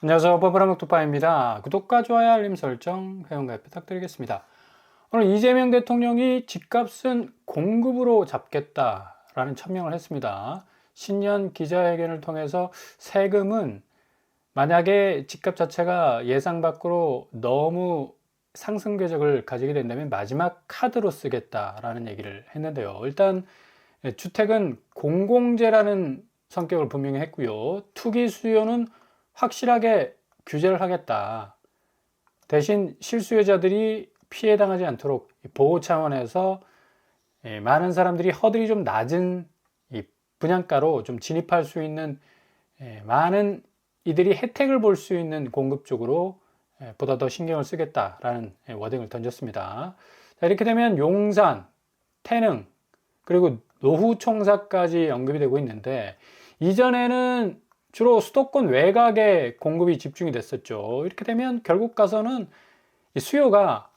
안녕하세요. 버블한국토파입니다. 구독과 좋아요, 알림 설정, 회원가입 부탁드리겠습니다. 오늘 이재명 대통령이 집값은 공급으로 잡겠다라는 천명을 했습니다. 신년 기자회견을 통해서 세금은 만약에 집값 자체가 예상 밖으로 너무 상승 궤적을 가지게 된다면 마지막 카드로 쓰겠다라는 얘기를 했는데요. 일단 주택은 공공재라는 성격을 분명히 했고요. 투기 수요는 확실하게 규제를 하겠다. 대신 실수요자들이 피해당하지 않도록 보호 차원에서 많은 사람들이 허들이 좀 낮은 이 분양가로 좀 진입할 수 있는 많은 이들이 혜택을 볼 수 있는 공급 쪽으로 보다 더 신경을 쓰겠다라는 워딩을 던졌습니다. 자, 이렇게 되면 용산, 태릉, 그리고 노후총사까지 언급이 되고 있는데, 이전에는 주로 수도권 외곽에 공급이 집중이 됐었죠. 이렇게 되면 결국 가서는 수요가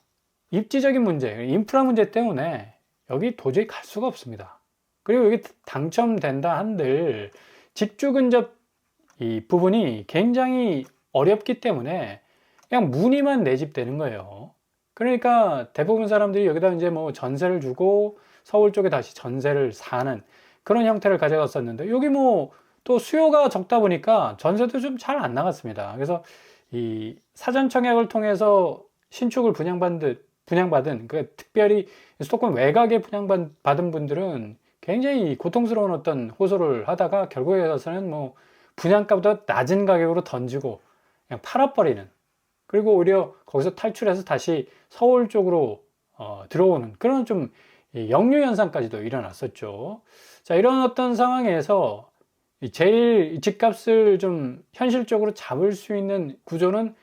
입지적인 문제, 인프라 문제 때문에 여기 도저히 갈 수가 없습니다. 그리고 여기 당첨된다 한들 집주 근접 이 부분이 굉장히 어렵기 때문에 그냥 문의만 내집되는 거예요. 그러니까 대부분 사람들이 여기다 이제 뭐 전세를 주고 서울 쪽에 다시 전세를 사는 그런 형태를 가져갔었는데, 여기 뭐 또 수요가 적다 보니까 전세도 좀 잘 안 나갔습니다. 그래서 이 사전 청약을 통해서 신축을 분양받은 그 특별히 수도권 외곽에 분양받은 분들은 굉장히 고통스러운 어떤 호소를 하다가 결국에 가서는 뭐 분양가보다 낮은 가격으로 던지고 그냥 팔아버리는, 그리고 오히려 거기서 탈출해서 다시 서울 쪽으로 들어오는 그런 좀 역류 현상까지도 일어났었죠. 자, 이런 어떤 상황에서 제일 집값을 좀 현실적으로 잡을 수 있는 구조는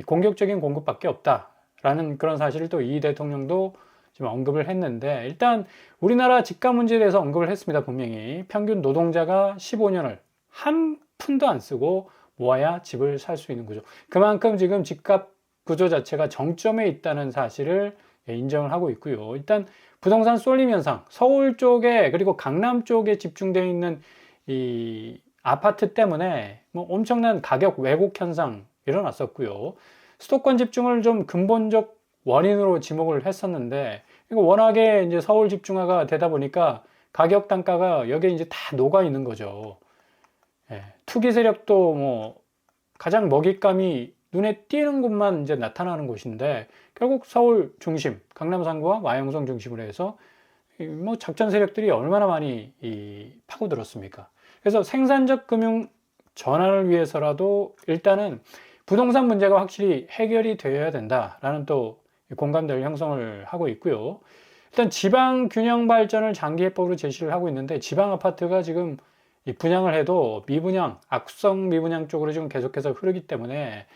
공격적인 공급밖에 없다라는 그런 사실을 또 이 대통령도 지금 언급을 했는데, 일단 우리나라 집값 문제에 대해서 언급을 했습니다. 분명히 평균 노동자가 15년을 한 푼도 안 쓰고 모아야 집을 살 수 있는 구조, 그만큼 지금 집값 구조 자체가 정점에 있다는 사실을 인정을 하고 있고요. 일단 부동산 쏠림 현상, 서울 쪽에 그리고 강남 쪽에 집중되어 있는 이 아파트 때문에 뭐 엄청난 가격 왜곡 현상 일어났었고요. 수도권 집중을 좀 근본적 원인으로 지목을 했었는데, 이거 워낙에 이제 서울 집중화가 되다 보니까 가격 단가가 여기에 이제 다 녹아 있는 거죠. 투기 세력도 뭐 가장 먹잇감이 눈에 띄는 곳만 이제 나타나는 곳인데, 결국 서울 중심, 강남 상구와 마영성 중심으로 해서 뭐 작전 세력들이 얼마나 많이 파고들었습니까? 그래서 생산적 금융 전환을 위해서라도 일단은 부동산 문제가 확실히 해결이 되어야 된다라는 또 공감대를 형성을 하고 있고요. 일단 지방 균형 발전을 장기 해법으로 제시를 하고 있는데, 지방 아파트가 지금 분양을 해도 미분양, 악성 미분양 쪽으로 지금 계속해서 흐르기 때문에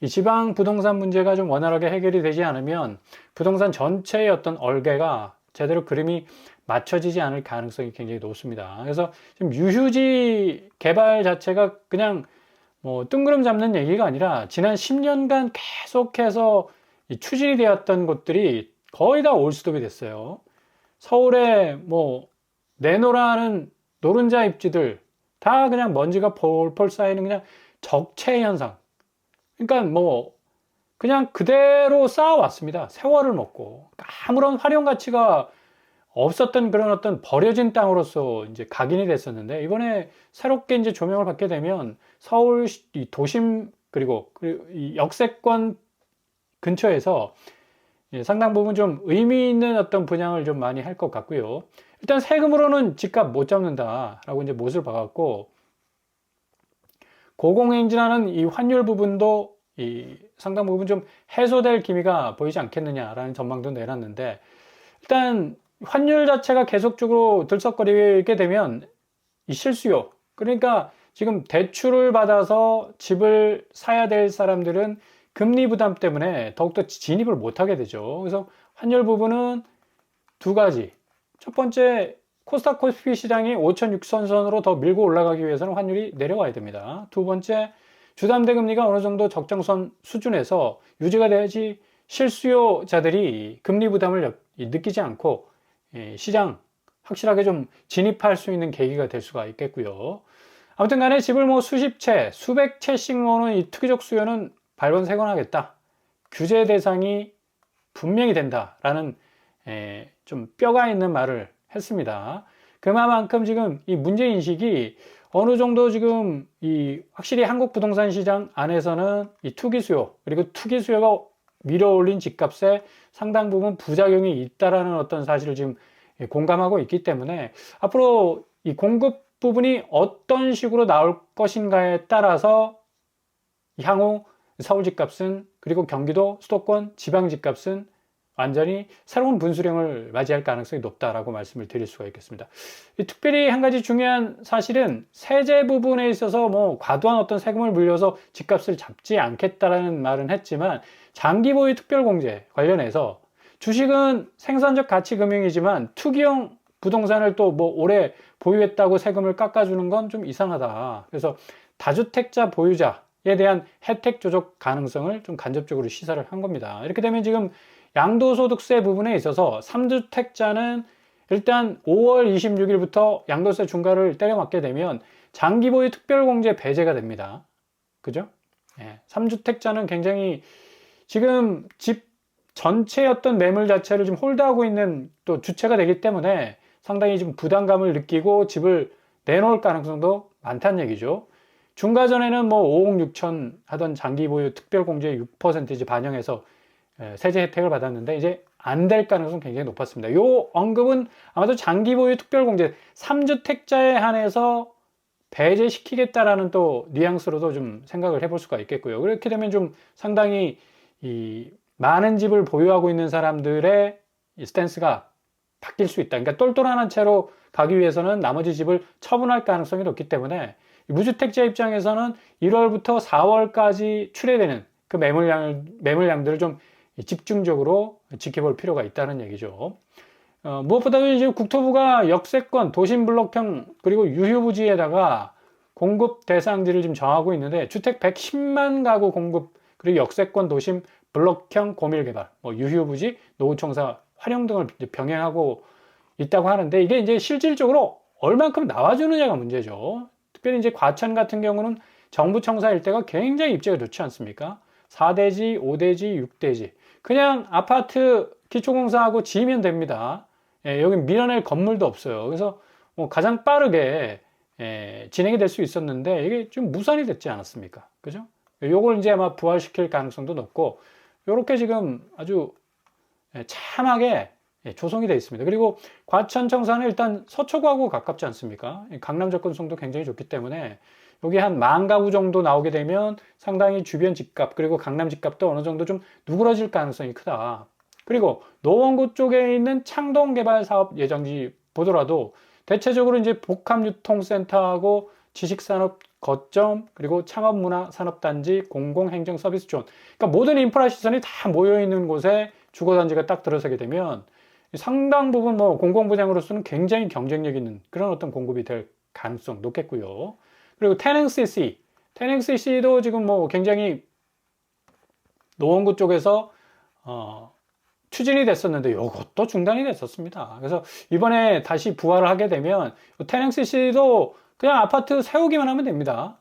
이 지방 부동산 문제가 좀 원활하게 해결이 되지 않으면 부동산 전체의 어떤 얼개가 제대로 그림이 맞춰지지 않을 가능성이 굉장히 높습니다. 그래서 지금 유휴지 개발 자체가 그냥 뭐 뜬구름 잡는 얘기가 아니라 지난 10년간 계속해서 추진이 되었던 곳들이 거의 다 올스톱이 됐어요. 서울에 뭐 내노라는 노른자 입지들 다 그냥 먼지가 폴폴 쌓이는 그냥 적체 현상. 그러니까 뭐 그냥 그대로 쌓아왔습니다. 세월을 먹고 아무런 활용 가치가 없었던 그런 어떤 버려진 땅으로서 이제 각인이 됐었는데, 이번에 새롭게 이제 조명을 받게 되면 서울 도심 그리고 이 역세권 근처에서 상당 부분 좀 의미 있는 어떤 분양을 좀 많이 할 것 같고요. 일단 세금으로는 집값 못 잡는다라고 이제 못을 박았고, 고공행진하는 이 환율 부분도 상당 부분 좀 해소될 기미가 보이지 않겠느냐라는 전망도 내놨는데, 일단 환율 자체가 계속적으로 들썩거리게 되면 이 실수요, 그러니까 지금 대출을 받아서 집을 사야 될 사람들은 금리 부담 때문에 더욱더 진입을 못하게 되죠. 그래서 환율 부분은 두 가지. 첫 번째, 코스닥 코스피 시장이 5,600선으로 더 밀고 올라가기 위해서는 환율이 내려와야 됩니다. 두 번째, 주담대 금리가 어느 정도 적정선 수준에서 유지가 돼야지 실수요자들이 금리 부담을 느끼지 않고 시장 확실하게 좀 진입할 수 있는 계기가 될 수가 있겠고요. 아무튼 간에 집을 뭐 수십 채, 수백 채씩 모으는 이 투기적 수요는 발본색원하겠다. 규제 대상이 분명히 된다라는 좀 뼈가 있는 말을 했습니다. 그만큼 지금 이 문제인식이 어느 정도 지금 이 확실히 한국 부동산 시장 안에서는 이 투기 수요, 그리고 투기 수요가 밀어올린 집값에 상당 부분 부작용이 있다라는 어떤 사실을 지금 공감하고 있기 때문에 앞으로 이 공급 부분이 어떤 식으로 나올 것인가에 따라서 향후 서울 집값은, 그리고 경기도 수도권 지방 집값은 완전히 새로운 분수령을 맞이할 가능성이 높다라고 말씀을 드릴 수가 있겠습니다. 특별히 한 가지 중요한 사실은 세제 부분에 있어서 뭐 과도한 어떤 세금을 물려서 집값을 잡지 않겠다라는 말은 했지만, 장기 보유 특별공제 관련해서 주식은 생산적 가치 금융이지만 투기형 부동산을 또 뭐 오래 보유했다고 세금을 깎아주는 건 좀 이상하다. 그래서 다주택자 보유자에 대한 혜택 조정 가능성을 좀 간접적으로 시사를 한 겁니다. 이렇게 되면 지금 양도소득세 부분에 있어서 3주택자는 일단 5월 26일부터 양도세 중과를 때려맞게 되면 장기보유 특별공제 배제가 됩니다. 그죠? 3주택자는 굉장히 지금 집 전체의 어떤 매물 자체를 좀 홀드하고 있는 또 주체가 되기 때문에 상당히 지금 부담감을 느끼고 집을 내놓을 가능성도 많다는 얘기죠. 중과 전에는 뭐 5억 6천 하던 장기보유 특별공제 6% 반영해서 세제 혜택을 받았는데 이제 안 될 가능성 굉장히 높았습니다. 이 언급은 아마도 장기보유 특별공제 3주택자에 한해서 배제시키겠다라는 또 뉘앙스로도 좀 생각을 해볼 수가 있겠고요. 그렇게 되면 좀 상당히 이 많은 집을 보유하고 있는 사람들의 이 스탠스가 바뀔 수 있다. 그러니까 똘똘한 채로 가기 위해서는 나머지 집을 처분할 가능성이 높기 때문에 무주택자 입장에서는 1월부터 4월까지 출회되는 그 매물량들을 좀 집중적으로 지켜볼 필요가 있다는 얘기죠. 무엇보다도 이제 국토부가 역세권, 도심블록형, 그리고 유휴부지에다가 공급 대상지를 지금 정하고 있는데, 주택 110만 가구 공급, 그리고 역세권, 도심, 블록형 고밀개발, 뭐 유휴부지, 노후청사 활용 등을 병행하고 있다고 하는데, 이게 이제 실질적으로 얼만큼 나와주느냐가 문제죠. 특별히 이제 과천 같은 경우는 정부 청사 일대가 굉장히 입지가 좋지 않습니까? 4대지, 5대지, 6대지. 그냥 아파트 기초공사하고 지으면 됩니다. 여기 밀어낼 건물도 없어요. 그래서 뭐 가장 빠르게 진행이 될 수 있었는데 이게 좀 무산이 됐지 않았습니까? 그죠? 요걸 이제 아마 부활시킬 가능성도 높고, 요렇게 지금 아주 참하게 조성이 되어 있습니다. 그리고 과천 청사는 일단 서초구하고 가깝지 않습니까? 강남 접근성도 굉장히 좋기 때문에 여기 한 10,000가구 정도 나오게 되면 상당히 주변 집값, 그리고 강남 집값도 어느 정도 좀 누그러질 가능성이 크다. 그리고 노원구 쪽에 있는 창동 개발 사업 예정지 보더라도 대체적으로 이제 복합유통센터하고 지식산업 거점, 그리고 창업문화산업단지, 공공행정서비스존, 그러니까 모든 인프라 시설이 다 모여 있는 곳에 주거단지가 딱 들어서게 되면 상당 부분 뭐 공공부장으로서는 굉장히 경쟁력 있는 그런 어떤 공급이 될 가능성 높겠고요. 그리고 테넥시도 지금 뭐 굉장히 노원구 쪽에서 추진이 됐었는데 이것도 중단이 됐었습니다. 그래서 이번에 다시 부활을 하게 되면 테넥시도 그냥 아파트 세우기만 하면 됩니다.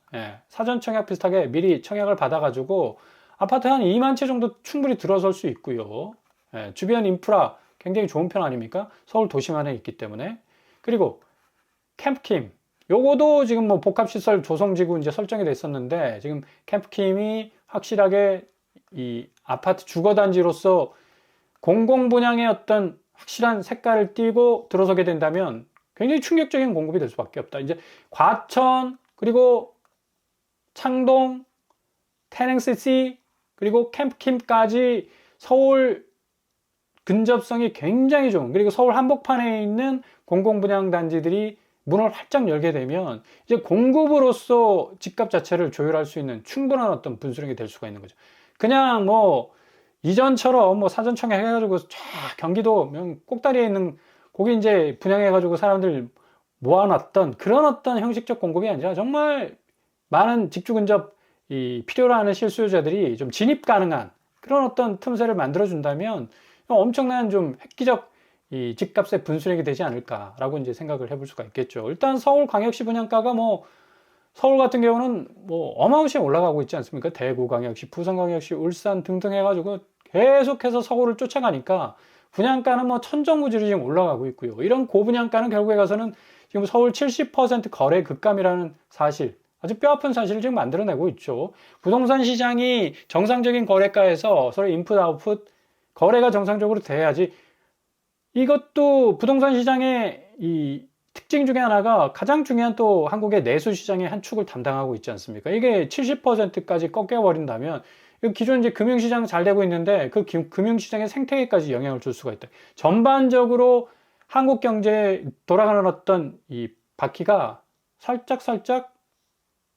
사전 청약 비슷하게 미리 청약을 받아가지고 아파트 한 2만 채 정도 충분히 들어설 수 있고요. 주변 인프라 굉장히 좋은 편 아닙니까? 서울 도심 안에 있기 때문에. 그리고 캠프킴, 요거도 지금 뭐 복합시설 조성지구 이제 설정이 됐었는데, 지금 캠프킴이 확실하게 이 아파트 주거단지로서 공공분양의 어떤 확실한 색깔을 띠고 들어서게 된다면 굉장히 충격적인 공급이 될 수밖에 없다. 이제 과천, 그리고 창동, 테넥시티, 그리고 캠프킴까지 서울 근접성이 굉장히 좋은, 그리고 서울 한복판에 있는 공공분양 단지들이 문을 활짝 열게 되면 이제 공급으로서 집값 자체를 조율할 수 있는 충분한 어떤 분수령이 될 수가 있는 거죠. 그냥 뭐 이전처럼 뭐 사전 청약해가지고 쫙 경기도 꼭다리에 있는 거기 이제 분양해가지고 사람들 모아놨던 그런 어떤 형식적 공급이 아니라 정말 많은 직주 근접 이 필요로 하는 실수요자들이 좀 진입 가능한 그런 어떤 틈새를 만들어준다면 엄청난 좀 획기적 이 집값의 분수령이 되지 않을까라고 이제 생각을 해볼 수가 있겠죠. 일단 서울광역시 분양가가 뭐 서울 같은 경우는 뭐 어마무시하게 올라가고 있지 않습니까? 대구광역시, 부산광역시, 울산 등등 해가지고 계속해서 서울을 쫓아가니까 분양가는 뭐 천정부지로 지금 올라가고 있고요. 이런 고분양가는 결국에 가서는 지금 서울 70% 거래 급감이라는 사실, 아주 뼈아픈 사실을 지금 만들어내고 있죠. 부동산 시장이 정상적인 거래가에서 서로 인풋, 아웃풋, 거래가 정상적으로 돼야지. 이것도 부동산 시장의 이 특징 중에 하나가 가장 중요한 또 한국의 내수 시장의 한 축을 담당하고 있지 않습니까? 이게 70%까지 꺾여버린다면 기존 이제 금융시장 잘 되고 있는데 그 금융시장의 생태계까지 영향을 줄 수가 있다. 전반적으로 한국 경제에 돌아가는 어떤 이 바퀴가 살짝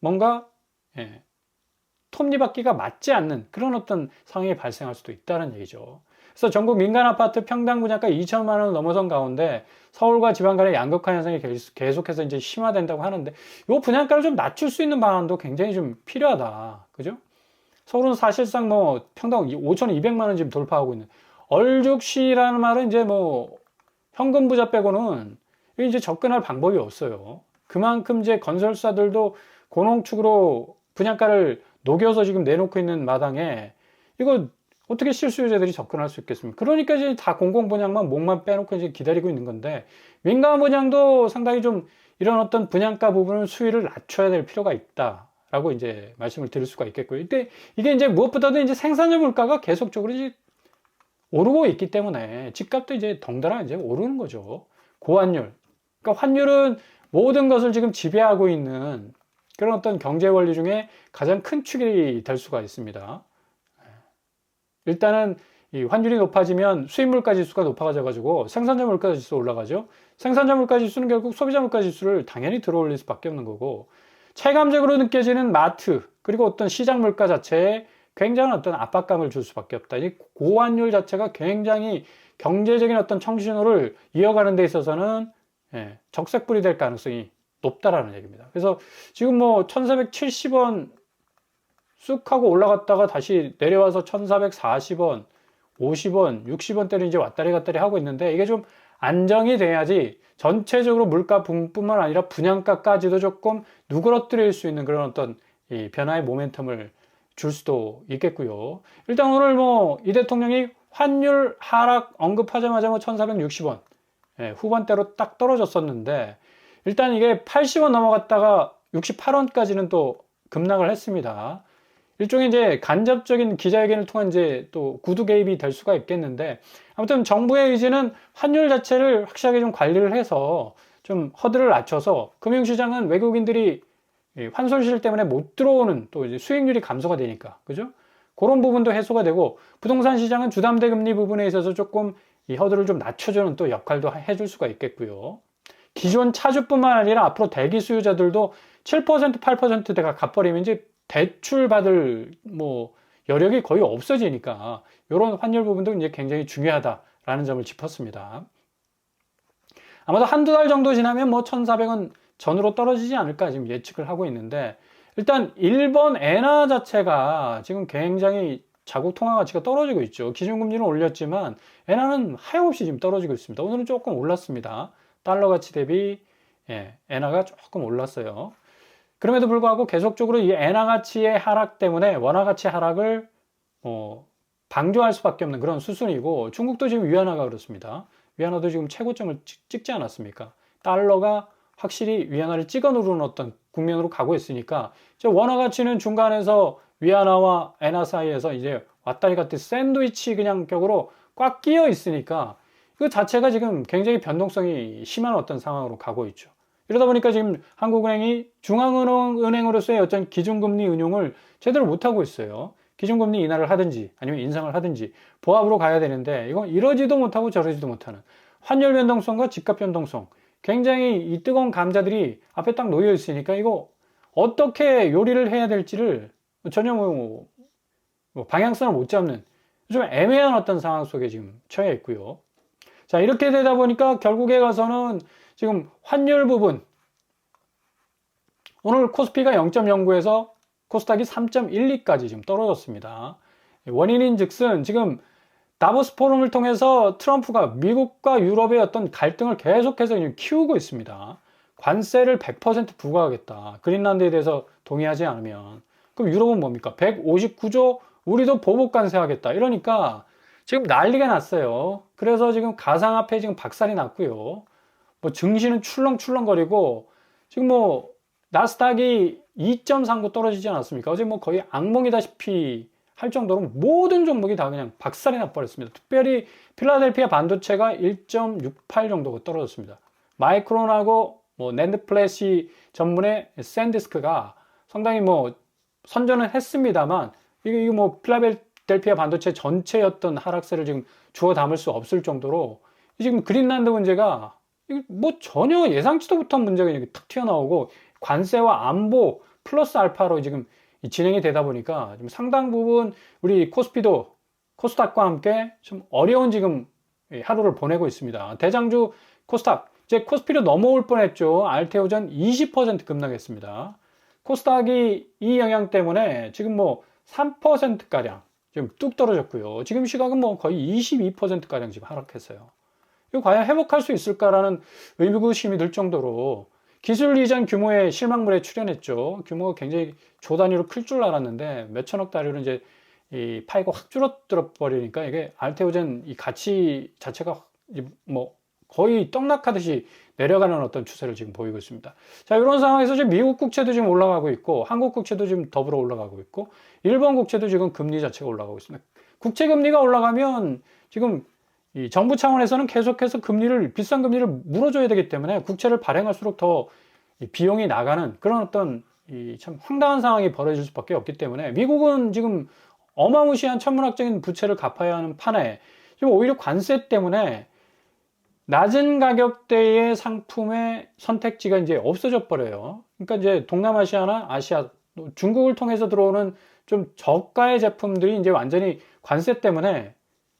뭔가 톱니바퀴가 맞지 않는 그런 어떤 상황이 발생할 수도 있다는 얘기죠. 그래서 전국 민간 아파트 평당 분양가 2천만 원을 넘어선 가운데 서울과 지방 간의 양극화 현상이 계속해서 이제 심화된다고 하는데 이 분양가를 좀 낮출 수 있는 방안도 굉장히 좀 필요하다. 그죠? 서울은 사실상 뭐 평당 5,200만 원 지금 돌파하고 있는 얼죽시라는 말은 이제 뭐 현금 부자 빼고는 이제 접근할 방법이 없어요. 그만큼 이제 건설사들도 고농축으로 분양가를 녹여서 지금 내놓고 있는 마당에 이거 어떻게 실수요자들이 접근할 수 있겠습니까? 그러니까 이제 다 공공분양만 목만 빼놓고 이제 기다리고 있는 건데 민간 분양도 상당히 좀 이런 어떤 분양가 부분은 수위를 낮춰야 될 필요가 있다라고 이제 말씀을 드릴 수가 있겠고요. 이게 이제 무엇보다도 이제 생산자 물가가 계속적으로 이제 오르고 있기 때문에 집값도 이제 덩달아 이제 오르는 거죠. 고환율. 그러니까 환율은 모든 것을 지금 지배하고 있는 그런 어떤 경제 원리 중에 가장 큰 축이 될 수가 있습니다. 일단은 이 환율이 높아지면 수입 물가 지수가 높아져 가지고 생산자 물가 지수 올라가죠. 생산자 물가 지수는 결국 소비자 물가 지수를 당연히 들어올릴 수밖에 없는 거고 체감적으로 느껴지는 마트 그리고 어떤 시장 물가 자체에 굉장한 어떤 압박감을 줄 수밖에 없다. 이 고환율 자체가 굉장히 경제적인 어떤 청신호를 이어가는 데 있어서는 적색불이 될 가능성이 높다라는 얘기입니다. 그래서 지금 뭐 1470원 쑥 하고 올라갔다가 다시 내려와서 1440원, 50원, 60원대를 이제 왔다리 갔다리 하고 있는데 이게 좀 안정이 돼야지 전체적으로 물가뿐만 아니라 분양가까지도 조금 누그러뜨릴 수 있는 그런 어떤 이 변화의 모멘텀을 줄 수도 있겠고요. 일단 오늘 뭐 이 대통령이 환율 하락 언급하자마자 뭐 1460원 후반대로 딱 떨어졌었는데 일단 이게 80원 넘어갔다가 68원까지는 또 급락을 했습니다. 일종의 이제 간접적인 기자회견을 통한 이제 또 구두 개입이 될 수가 있겠는데 아무튼 정부의 의지는 환율 자체를 확실하게 좀 관리를 해서 좀 허들을 낮춰서 금융시장은 외국인들이 환손실 때문에 못 들어오는 또 이제 수익률이 감소가 되니까 그죠? 그런 부분도 해소가 되고 부동산 시장은 주담대 금리 부분에 있어서 조금 이 허들을 좀 낮춰주는 또 역할도 해줄 수가 있겠고요. 기존 차주뿐만 아니라 앞으로 대기 수요자들도 7% 8%대가 갚버리면 이제 대출 받을 뭐 여력이 거의 없어지니까 이런 환율 부분도 이제 굉장히 중요하다라는 점을 짚었습니다. 아마도 한두 달 정도 지나면 뭐 1,400원 전으로 떨어지지 않을까 지금 예측을 하고 있는데 일단 일본 엔화 자체가 지금 굉장히 자국 통화 가치가 떨어지고 있죠. 기준금리는 올렸지만 엔화는 하염없이 지금 떨어지고 있습니다. 오늘은 조금 올랐습니다. 달러 가치 대비 엔화가 조금 올랐어요. 그럼에도 불구하고 계속적으로 이 엔화 가치의 하락 때문에 원화 가치 하락을 방조할 수밖에 없는 그런 수순이고 중국도 지금 위안화가 그렇습니다. 위안화도 지금 최고점을 찍지 않았습니까? 달러가 확실히 위안화를 찍어 누르는 어떤 국면으로 가고 있으니까 원화 가치는 중간에서 위안화와 엔화 사이에서 이제 왔다리 갔다리 샌드위치 그냥 격으로 꽉 끼어 있으니까 그 자체가 지금 굉장히 변동성이 심한 어떤 상황으로 가고 있죠. 이러다 보니까 지금 한국은행이 중앙은행으로서의 어떤 기준금리 운용을 제대로 못하고 있어요. 기준금리 인하를 하든지 아니면 인상을 하든지 보합으로 가야 되는데 이건 이러지도 못하고 저러지도 못하는 환율 변동성과 집값 변동성 굉장히 이 뜨거운 감자들이 앞에 딱 놓여 있으니까 이거 어떻게 요리를 해야 될지를 전혀 뭐 방향성을 못 잡는 좀 애매한 어떤 상황 속에 지금 처해 있고요. 자, 이렇게 되다 보니까 결국에 가서는 지금 환율 부분 오늘 코스피가 0.09에서 코스닥이 3.12까지 지금 떨어졌습니다. 원인인 즉슨 지금 다보스 포럼을 통해서 트럼프가 미국과 유럽의 어떤 갈등을 계속해서 키우고 있습니다. 관세를 100% 부과하겠다. 그린란드에 대해서 동의하지 않으면. 그럼 유럽은 뭡니까? 159조 우리도 보복 관세하겠다. 이러니까 지금 난리가 났어요. 그래서 지금 가상화폐 지금 박살이 났고요. 뭐 증시는 출렁출렁거리고 지금 뭐 나스닥이 2.39 떨어지지 않았습니까? 어제 뭐 거의 악몽이다시피 할 정도로 모든 종목이 다 그냥 박살이 나버렸습니다. 특별히 필라델피아 반도체가 1.68 정도가 떨어졌습니다. 마이크론하고 뭐 낸드 플래시 전문의 샌디스크가 상당히 뭐 선전은 했습니다만 이게 뭐 필라델피아 반도체 전체였던 하락세를 지금 주워 담을 수 없을 정도로 지금 그린란드 문제가 뭐 전혀 예상치도 못한 문제가 이렇게 탁 튀어나오고 관세와 안보 플러스 알파로 지금 진행이 되다 보니까 지금 상당 부분 우리 코스피도 코스닥과 함께 좀 어려운 지금 하루를 보내고 있습니다. 대장주 코스닥 이제 코스피로 넘어올 뻔했죠. 알테오전 20% 급락했습니다. 코스닥이 이 영향 때문에 지금 뭐 3%가량 지금 뚝 떨어졌고요. 지금 시각은 뭐 거의 22%가량 지금 하락했어요. 이거 과연 회복할 수 있을까라는 의구심이 들 정도로 기술 이전 규모의 실망물에 출연했죠. 규모가 굉장히 조 단위로 클 줄 알았는데 몇천억 달러로 이제 이 파이가 확 줄어들어 버리니까 이게 알테오젠 이 가치 자체가 뭐 거의 떡락하듯이 내려가는 어떤 추세를 지금 보이고 있습니다. 자, 이런 상황에서 지금 미국 국채도 지금 올라가고 있고 한국 국채도 지금 더불어 올라가고 있고 일본 국채도 지금 금리 자체가 올라가고 있습니다. 국채 금리가 올라가면 지금 이 정부 차원에서는 계속해서 금리를 비싼 금리를 물어줘야 되기 때문에 국채를 발행할수록 더 비용이 나가는 그런 어떤 이 참 황당한 상황이 벌어질 수밖에 없기 때문에 미국은 지금 어마무시한 천문학적인 부채를 갚아야 하는 판에 지금 오히려 관세 때문에 낮은 가격대의 상품의 선택지가 이제 없어져 버려요. 그러니까 이제 동남아시아나 아시아, 중국을 통해서 들어오는 좀 저가의 제품들이 이제 완전히 관세 때문에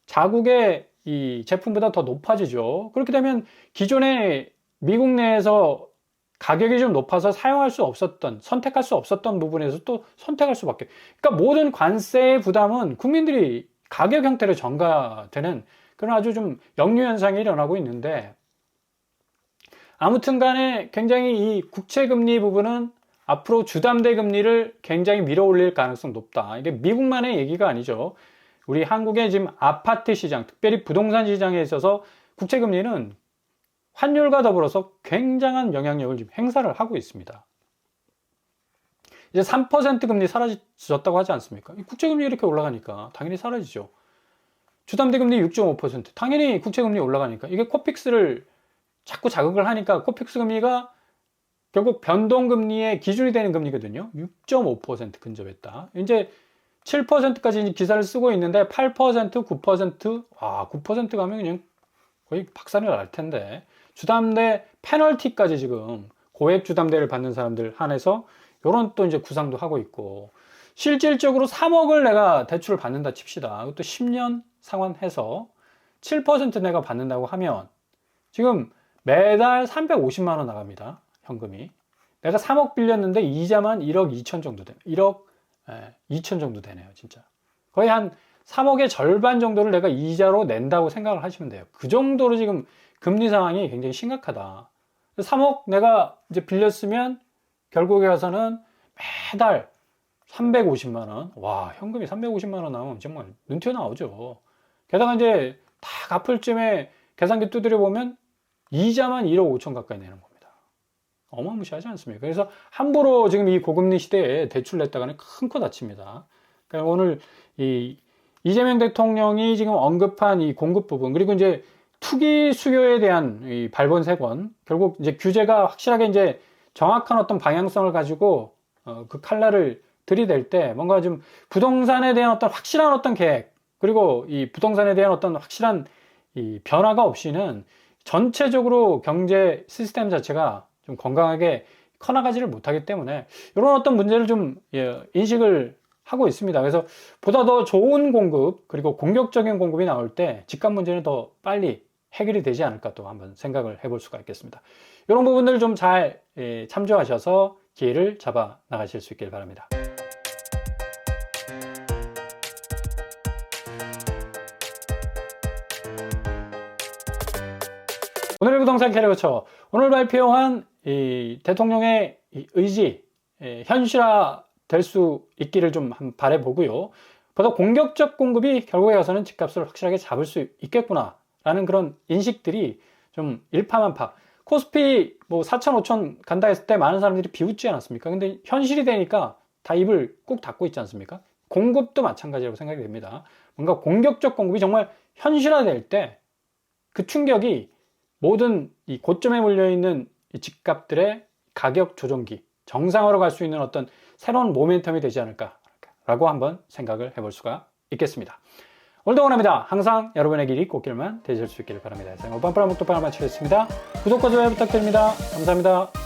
자국의 이 제품보다 더 높아지죠. 그렇게 되면 기존에 미국 내에서 가격이 좀 높아서 사용할 수 없었던, 선택할 수 없었던 부분에서 또 선택할 수밖에. 그러니까 모든 관세의 부담은 국민들이 가격 형태로 전가되는 그런 아주 좀 역류 현상이 일어나고 있는데, 아무튼 간에 굉장히 이 국채금리 부분은 앞으로 주담대 금리를 굉장히 밀어 올릴 가능성 높다. 이게 미국만의 얘기가 아니죠. 우리 한국의 지금 아파트 시장, 특별히 부동산 시장에 있어서 국채금리는 환율과 더불어서 굉장한 영향력을 지금 행사를 하고 있습니다. 이제 3% 금리 사라졌다고 하지 않습니까? 국채금리 이렇게 올라가니까 당연히 사라지죠. 주담대 금리 6.5%. 당연히 국채금리 올라가니까 이게 코픽스를 자꾸 자극을 하니까 코픽스 금리가 결국 변동금리의 기준이 되는 금리거든요. 6.5% 근접했다. 이제 7%까지 기사를 쓰고 있는데 8%, 9%, 9% 가면 그냥 거의 박살이 날 텐데 주담대 페널티까지 지금 고액 주담대를 받는 사람들 한해서 이런 또 이제 구상도 하고 있고 실질적으로 3억을 내가 대출을 받는다 칩시다. 그것도 10년 상환해서 7% 내가 받는다고 하면 지금 매달 350만 원 나갑니다. 현금이. 내가 3억 빌렸는데 이자만 1억 2천 정도 되네요. 1억 2천 정도 되네요. 진짜. 거의 한 3억의 절반 정도를 내가 이자로 낸다고 생각을 하시면 돼요. 그 정도로 지금 금리 상황이 굉장히 심각하다. 3억 내가 이제 빌렸으면 결국에 가서는 매달 350만 원. 와, 현금이 350만 원 나오면 정말 눈 튀어나오죠. 게다가 이제 다 갚을 쯤에 계산기 두드려 보면 이자만 1억 5천 가까이 내는 겁니다. 어마무시하지 않습니까? 그래서 함부로 지금 이 고금리 시대에 대출 냈다가는 큰 코 다칩니다. 그러니까 오늘 이재명 대통령이 지금 언급한 이 공급 부분, 그리고 이제 투기 수요에 대한 이 발본색원, 결국 이제 규제가 확실하게 이제 정확한 어떤 방향성을 가지고 그 칼날을 들이댈 때 뭔가 좀 부동산에 대한 어떤 확실한 어떤 계획, 그리고 이 부동산에 대한 어떤 확실한 이 변화가 없이는 전체적으로 경제 시스템 자체가 좀 건강하게 커나가지를 못하기 때문에 이런 어떤 문제를 좀 인식을 하고 있습니다. 그래서 보다 더 좋은 공급, 그리고 공격적인 공급이 나올 때 집값 문제는 더 빨리 해결이 되지 않을까 또 한번 생각을 해볼 수가 있겠습니다. 이런 부분들 좀 잘 참조하셔서 기회를 잡아 나가실 수 있길 바랍니다. 오늘의 부동산 캐리어처 오늘 발표한 이 대통령의 이 의지 현실화 될 수 있기를 좀 바라보고요. 보다 공격적 공급이 결국에 가서는 집값을 확실하게 잡을 수 있겠구나 라는 그런 인식들이 좀 일파만파. 코스피 뭐 4천, 5천 간다 했을 때 많은 사람들이 비웃지 않았습니까? 근데 현실이 되니까 다 입을 꾹 닫고 있지 않습니까? 공급도 마찬가지라고 생각이 됩니다. 뭔가 공격적 공급이 정말 현실화될 때 그 충격이 모든 이 고점에 몰려있는 이 집값들의 가격 조정기, 정상화로 갈 수 있는 어떤 새로운 모멘텀이 되지 않을까라고 한번 생각을 해볼 수가 있겠습니다. 오늘도 원합니다. 항상 여러분의 길이 꽃길만 되실 수 있기를 바랍니다. 오빤프라 목도판을 마치겠습니다. 구독과 좋아요 부탁드립니다. 감사합니다.